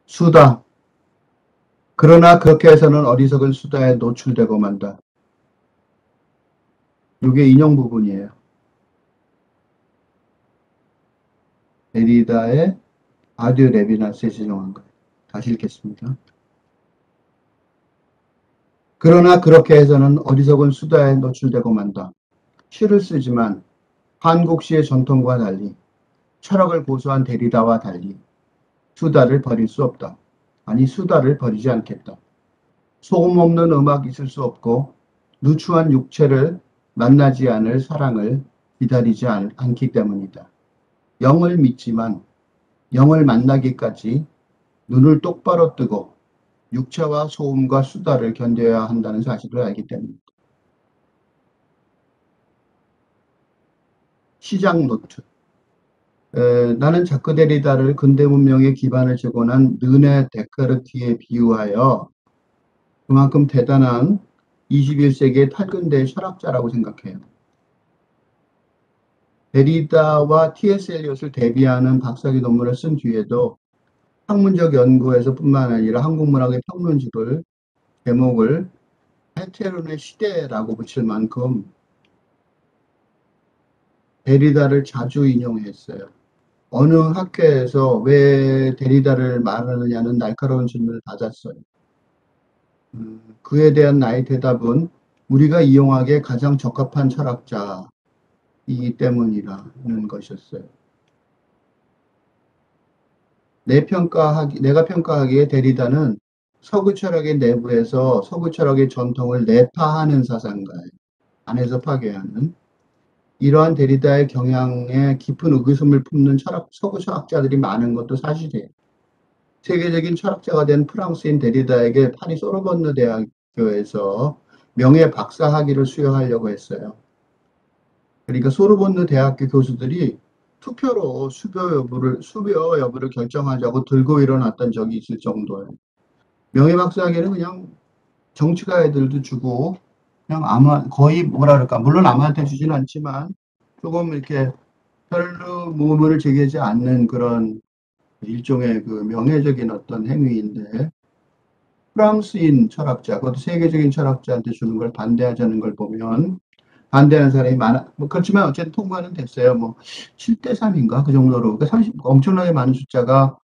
수다. 그러나 그렇게 해서는 어리석은 수다에 노출되고 만다. 이게 인용 부분이에요. 데리다의 아듀 레비나스에 지정한 거예요. 다시 읽겠습니다. 그러나 그렇게 해서는 어리석은 수다에 노출되고 만다. 시를 쓰지만 한국시의 전통과 달리 철학을 고수한 데리다와 달리 수다를 버릴 수 없다. 아니 수다를 버리지 않겠다. 소음 없는 음악이 있을 수 없고 누추한 육체를 만나지 않을 사랑을 기다리지 않기 때문이다. 영을 믿지만 영을 만나기까지 눈을 똑바로 뜨고 육체와 소음과 수다를 견뎌야 한다는 사실을 알기 때문이다. 시작 노트. 나는 자크 데리다를 근대 문명의 기반을 제공한 르네 데카르트에 비유하여 그만큼 대단한 21세기의 탈근대의 철학자라고 생각해요. 데리다와 T.S. 엘리엇을 대비하는 박사학위 논문을 쓴 뒤에도 학문적 연구에서 뿐만 아니라 한국문학의 평론집을 제목을 헤테론의 시대라고 붙일 만큼 데리다를 자주 인용했어요. 어느 학회에서 왜 데리다를 말하느냐는 날카로운 질문을 받았어요. 그에 대한 나의 대답은 우리가 이용하기에 가장 적합한 철학자이기 때문이라는 것이었어요. 내가 평가하기에 데리다는 서구 철학의 내부에서 서구 철학의 전통을 내파하는 사상가예요. 안에서 파괴하는. 이러한 데리다의 경향에 깊은 의구심을 품는 서구 철학자들이 많은 것도 사실이에요. 세계적인 철학자가 된 프랑스인 데리다에게 파리 소르본느 대학교에서 명예 박사 학위를 수여하려고 했어요. 그러니까 소르본느 대학교 교수들이 투표로 수료 여부를 결정하자고 들고 일어났던 적이 있을 정도예요. 명예 박사 학위는 그냥 정치가 애들도 주고 그냥 거의 뭐라 그럴까 물론 아무한테 주진 않지만 조금 이렇게 별로 모험을 제기하지 않는 그런 일종의 그 명예적인 어떤 행위인데 프랑스인 철학자, 그것도 세계적인 철학자한테 주는 걸 반대하자는 걸 보면 반대하는 사람이 많아. 뭐 그렇지만 어쨌든 통과는 됐어요. 뭐 7대 3인가 그 정도로 그러니까 30 엄청나게 많은 숫자가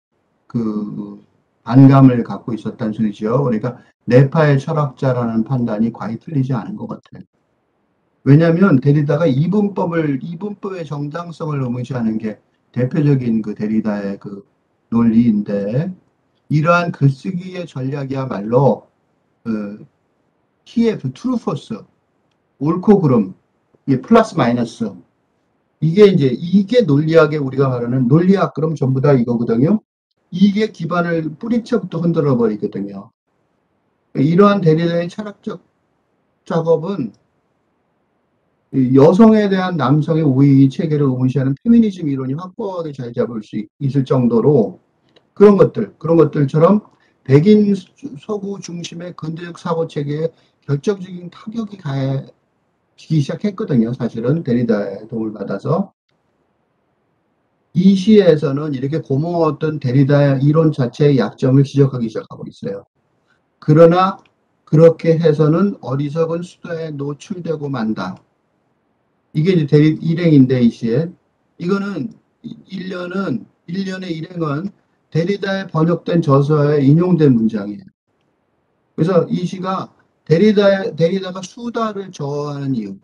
그 반감을 갖고 있었다는 소리죠. 그러니까 내파의 철학자라는 판단이 과히 틀리지 않은 것 같아요. 왜냐하면 데리다가 이분법의 정당성을 의무시하는 게 대표적인 그 데리다의 그 논리인데 이러한 글쓰기의 전략이야말로 그 TF, 트루포스, 옳고 그름, 이 플러스 마이너스 이게 논리학에 우리가 말하는 논리학 그럼 전부 다 이거거든요. 이게 기반을 뿌리채부터 흔들어 버리거든요. 이러한 데리다의 철학적 작업은 여성에 대한 남성의 우위 체계를 의무시하는 페미니즘 이론이 확고하게 자리 잡을 수 있을 정도로 그런 것들처럼 백인 서구 중심의 근대적 사고 체계에 결정적인 타격이 가해지기 시작했거든요. 사실은 데리다의 도움을 받아서. 이 시에서는 이렇게 고마웠던 데리다의 이론 자체의 약점을 지적하기 시작하고 있어요. 그러나 그렇게 해서는 어리석은 수다에 노출되고 만다. 이게 이제 일행인데 이 시에 이거는 1년의 일행은 데리다에 번역된 저서에 인용된 문장이에요. 그래서 이 시가 데리다가 수다를 저하는 이유를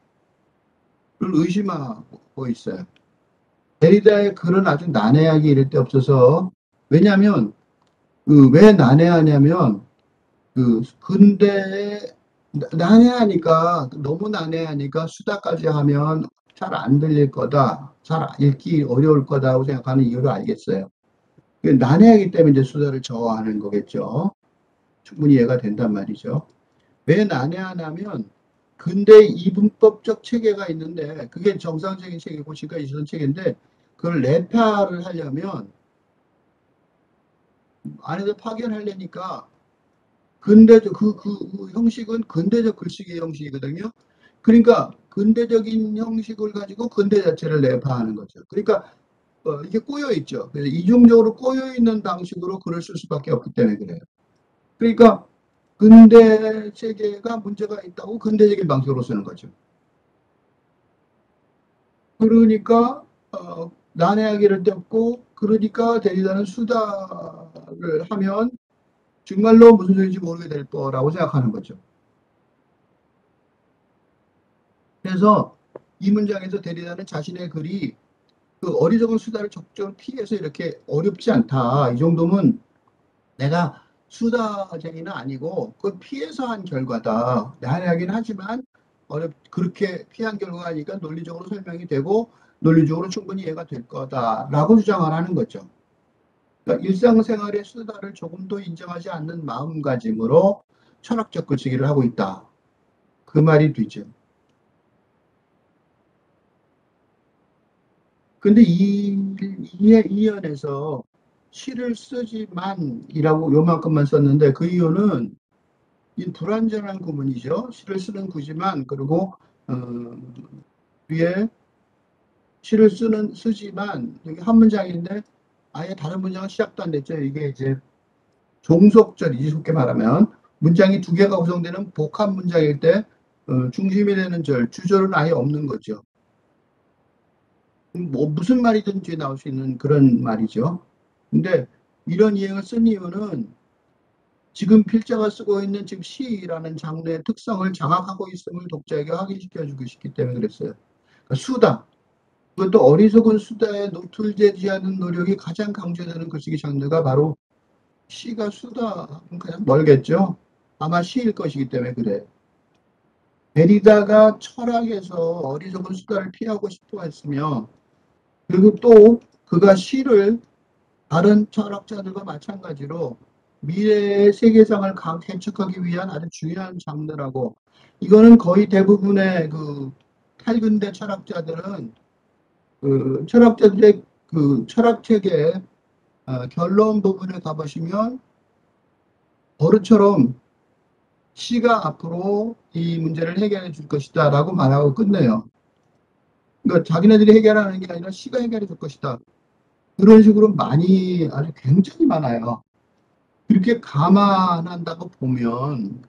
의심하고 있어요. 데리다의 글은 아주 난해하게 이럴 데 없어서 왜냐하면 왜 난해하냐면 근대에 난해하니까 너무 난해하니까 수다까지 하면 잘 안 들릴 거다, 잘 읽기 어려울 거다고 생각하는 이유를 알겠어요. 난해하기 때문에 이제 수다를 저하는 거겠죠. 충분히 이해가 된단 말이죠. 왜 난해하냐면 근대 이분법적 체계가 있는데 그게 정상적인 체계고 지금까지 있었던 체계인데 그걸 레파를 하려면 안에서 파견하려니까 근대적 그 형식은 근대적 글쓰기 형식이거든요. 그러니까 근대적인 형식을 가지고 근대 자체를 내파하는 거죠. 그러니까 이게 꼬여 있죠. 그래서 이중적으로 꼬여 있는 방식으로 글을 쓸 수밖에 없기 때문에 그래요. 그러니까 근대 세계가 문제가 있다고 근대적인 방식으로 쓰는 거죠. 그러니까 난해하기를 떴고 그러니까 데리다는 수다를 하면 정말로 무슨 소리인지 모르게 될 거라고 생각하는 거죠. 그래서 이 문장에서 데리다는 자신의 글이 그 어리석은 수다를 적절히 피해서 이렇게 어렵지 않다. 이 정도면 내가 수다쟁이는 아니고 그 피해서 한 결과다. 난해하긴 하지만 그렇게 피한 결과니까 논리적으로 설명이 되고 논리적으로 충분히 이해가 될 거다라고 주장을 하는 거죠. 그러니까 일상생활의 수다를 조금 더 인정하지 않는 마음가짐으로 철학적 글쓰기를 하고 있다. 그 말이 되죠. 근데 이 연에서 시를 쓰지만이라고 요만큼만 썼는데 그 이유는 이 불완전한 구문이죠. 시를 쓰는 구지만 그리고 어, 위에 시를 쓰지만 여기 한 문장인데 아예 다른 문장은 시작도 안 됐죠. 이게 이제 종속절이지 쉽게 말하면 문장이 두 개가 구성되는 복합 문장일 때 중심이 되는 주절은 아예 없는 거죠. 뭐 무슨 말이든 뒤에 나올 수 있는 그런 말이죠. 근데 이런 이행을 쓴 이유는 지금 필자가 쓰고 있는 지금 시라는 장르의 특성을 장악하고 있음을 독자에게 확인시켜 주고 싶기 때문에 그랬어요. 그러니까 수다. 그것도 어리석은 수다에 노출되지 않은 노력이 가장 강조되는 글쓰기 장르가 바로 시가 수다. 그냥 멀겠죠. 아마 시일 것이기 때문에 그래. 데리다가 철학에서 어리석은 수다를 피하고 싶어 했으며 그리고 또 그가 시를 다른 철학자들과 마찬가지로 미래의 세계상을 개척하기 위한 아주 중요한 장르라고 이거는 거의 대부분의 그 탈근대 철학자들은 그 철학자들의 그 철학책의 결론 부분에 가보시면 버릇처럼 시가 앞으로 이 문제를 해결해 줄 것이다 라고 말하고 끝내요. 그러니까 자기네들이 해결하는 게 아니라 시가 해결해 줄 것이다. 그런 식으로 많이 아주 굉장히 많아요. 이렇게 감안한다고 보면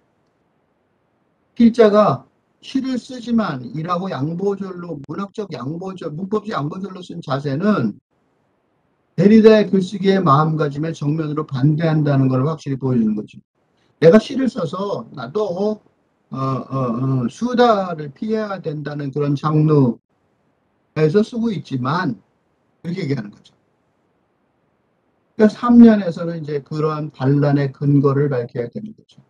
필자가 시를 쓰지만 이라고 양보절로 문학적 양보절, 문법적 양보절로 쓴 자세는 데리다의 글쓰기의 마음가짐에 정면으로 반대한다는 걸 확실히 보여주는 거죠. 내가 시를 써서 나도 수다를 피해야 된다는 그런 장르에서 쓰고 있지만 이렇게 얘기하는 거죠. 그러니까 3년에서는 이제 그러한 반란의 근거를 밝혀야 되는 거죠.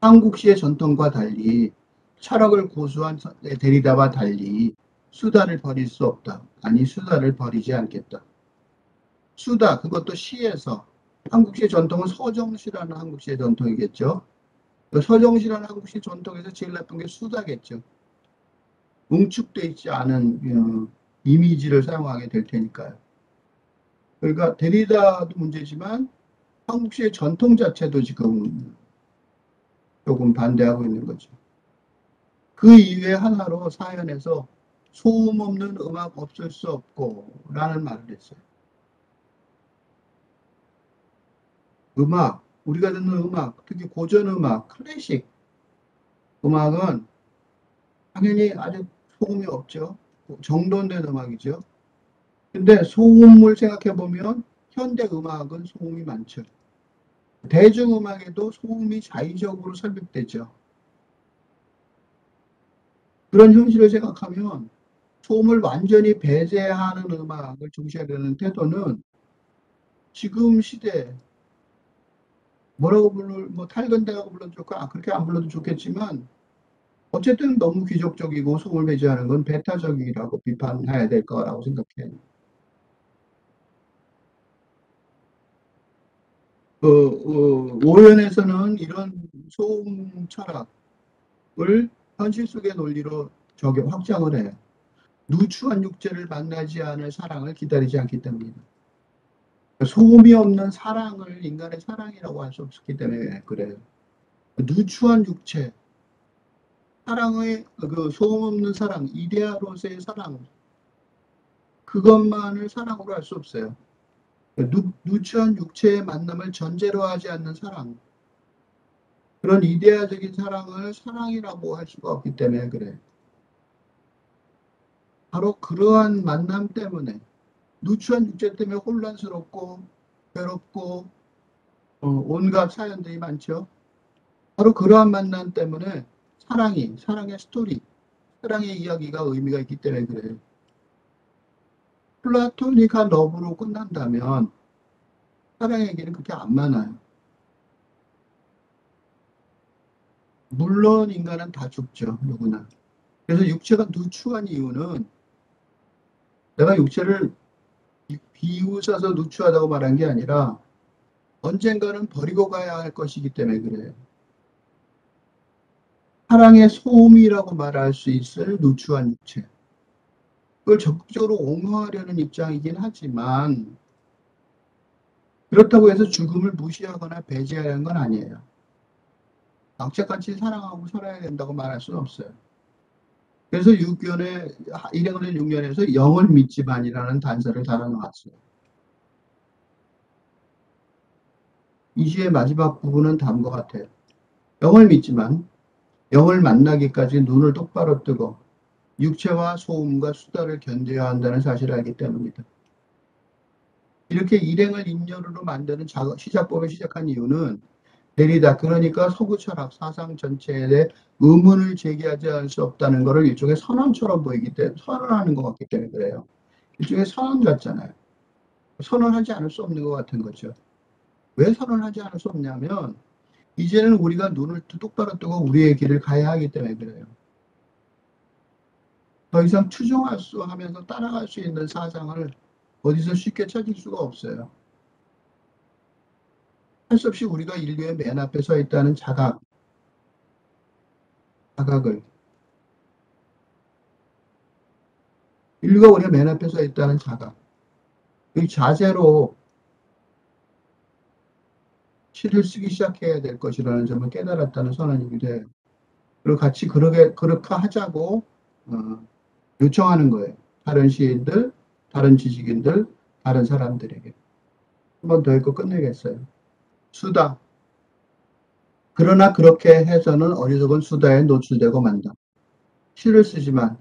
한국 시의 전통과 달리 철학을 고수한 데리다와 달리 수다를 버릴 수 없다. 아니 수다를 버리지 않겠다. 수다 그것도 시에서 한국 시의 전통은 서정시라는 한국 시의 전통이겠죠. 그 서정시라는 한국 시 전통에서 제일 나쁜 게 수다겠죠. 응축돼 있지 않은 이미지를 사용하게 될 테니까요. 그러니까 데리다도 문제지만 한국 시의 전통 자체도 지금 조금 반대하고 있는 거죠. 그 이외에 하나로 사연에서 소음 없는 음악 없을 수 없고 라는 말을 했어요. 음악, 우리가 듣는 음악, 특히 고전 음악, 클래식 음악은 당연히 아주 소음이 없죠. 정돈된 음악이죠. 근데 소음을 생각해 보면 현대 음악은 소음이 많죠. 대중음악에도 소음이 자의적으로 삽입되죠. 그런 현실을 생각하면 소음을 완전히 배제하는 음악을 중시하려는 태도는 지금 시대 뭐라고 뭐 탈건대라고 불러도 좋고 그렇게 안 불러도 좋겠지만 어쨌든 너무 귀족적이고 소음을 배제하는 건 배타적이라고 비판해야 될 거라고 생각해요. 오연에서는 이런 소음 철학을 현실 속의 논리로 확장을 해요. 누추한 육체를 만나지 않을 사랑을 기다리지 않기 때문이다. 소음이 없는 사랑을 인간의 사랑이라고 할 수 없기 때문에 그래요. 누추한 육체, 사랑의 그 소음 없는 사랑, 이데아로서의 사랑, 그것만을 사랑으로 할 수 없어요. 누추한 육체의 만남을 전제로 하지 않는 사랑, 그런 이데아적인 사랑을 사랑이라고 할 수가 없기 때문에 그래. 바로 그러한 만남 때문에 누추한 육체 때문에 혼란스럽고 괴롭고 온갖 사연들이 많죠. 바로 그러한 만남 때문에 사랑의 스토리, 사랑의 이야기가 의미가 있기 때문에 그래요. 플라토닉한 러브로 끝난다면 사랑의 얘기는 그렇게 안 많아요. 물론 인간은 다 죽죠, 누구나. 그래서 육체가 누추한 이유는 내가 육체를 비웃어서 누추하다고 말한 게 아니라 언젠가는 버리고 가야 할 것이기 때문에 그래요. 사랑의 소음이라고 말할 수 있을 누추한 육체. 그걸 적극적으로 옹호하려는 입장이긴 하지만 그렇다고 해서 죽음을 무시하거나 배제하는 건 아니에요. 악착같이 사랑하고 살아야 된다고 말할 수는 없어요. 그래서 6년에, 일행을 6년에서 영을 믿지만이라는 단서를 달아놓았어요. 이 시의 마지막 부분은 다음과 같아요. 영을 믿지만 영을 만나기까지 눈을 똑바로 뜨고 육체와 소음과 수다를 견뎌야 한다는 사실을 알기 때문입니다. 이렇게 일행을 인연으로 만드는 시작법을 시작한 이유는 데리다, 그러니까 서구 철학 사상 전체에 대해 의문을 제기하지 않을 수 없다는 것을 일종의 선언처럼 보이기 때문에, 선언하는 것 같기 때문에 그래요. 일종의 선언 같잖아요. 선언하지 않을 수 없는 것 같은 거죠. 왜 선언하지 않을 수 없냐면 이제는 우리가 눈을 똑바로 뜨고 우리의 길을 가야 하기 때문에 그래요. 더 이상 추종할 수 하면서 따라갈 수 있는 사상을 어디서 쉽게 찾을 수가 없어요. 할 수 없이 우리가 인류의 맨 앞에 서 있다는 자각을, 인류가 우리가 맨 앞에 서 있다는 자각, 이 자세로 시를 쓰기 시작해야 될 것이라는 점을 깨달았다는 선언이기도 해요. 그리고 같이 그렇게 하자고 요청하는 거예요. 다른 시인들, 다른 지식인들, 다른 사람들에게. 한 번 더 읽고 끝내겠어요. 수다. 그러나 그렇게 해서는 어리석은 수다에 노출되고 만다. 시를 쓰지만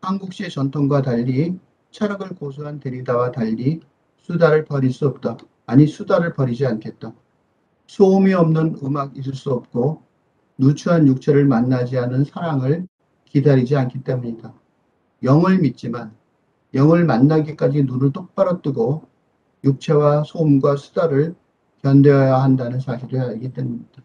한국시의 전통과 달리 철학을 고수한 데리다와 달리 수다를 버릴 수 없다. 아니, 수다를 버리지 않겠다. 소음이 없는 음악 있을 수 없고 누추한 육체를 만나지 않은 사랑을 기다리지 않기 때문이다. 영을 믿지만 영을 만나기까지 눈을 똑바로 뜨고 육체와 소음과 수다를 견뎌야 한다는 사실을 알기 때문입니다.